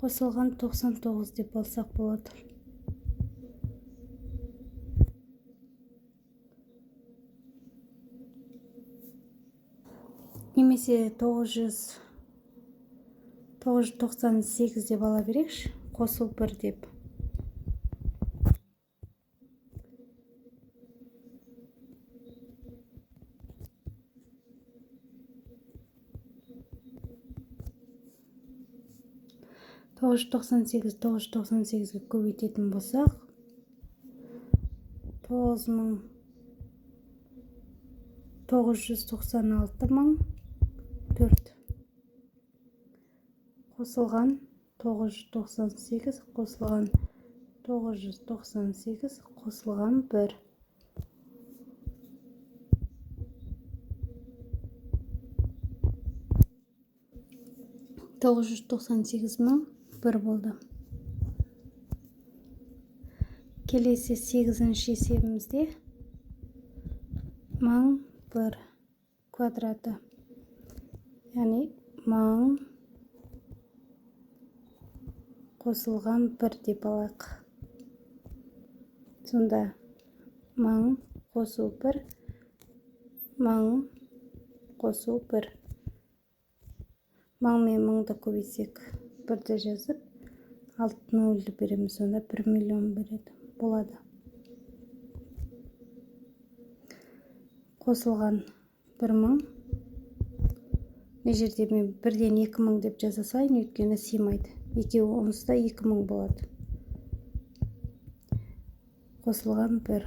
қосылған 99 деп алсақ болады. Немесе 998 деп ала берекші, қосыл 1 деп. Тоғыз жүз тоқсан сегізге көбейтетін болсақ, 996.4 қосылған 998 қосылған 998 қосылған 1. 998.001 болды. Келесі 8-ші есебімізде 1001 квадраты. Яғни 1000 қосылған 1 деп алайық. Сонда 1000 қосу 1, 1000 қосу 1. 1000 мен 1000-ды көбейтсек 1-ді жазып, 6 нөлді береміз, сонда 1 миллион береді. Болады. Қосылған 1000. Не жерде мен 1-ден 2000 деп жаза салайын, өйткені сыймайды. Екеуі онсызда 2000 болады. Қосылған 1.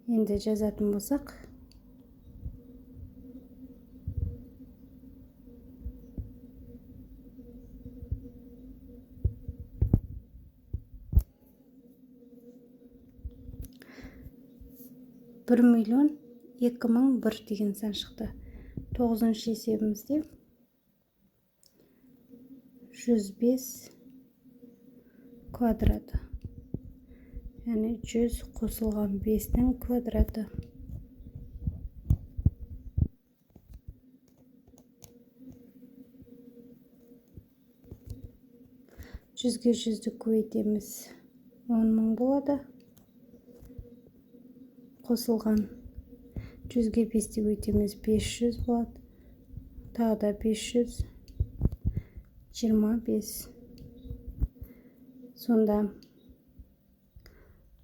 Енді жазатын болсақ, 1.000.001 деген сан шықты. 9-ші есебімізде 105 квадраты. Яғни 100 қосылған 5-дің квадраты. 100-ге 100-ді көбейтеміз, 10.000 болады. Қосылған 100-ге 5-ді көбейтеміз, 500 болады. Тағы да 500, 25. Сонда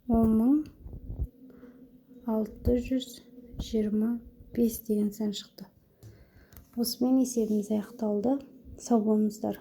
10.625 деген сан шықты. Осымен есебіміз аяқталды. Сау болыңыздар.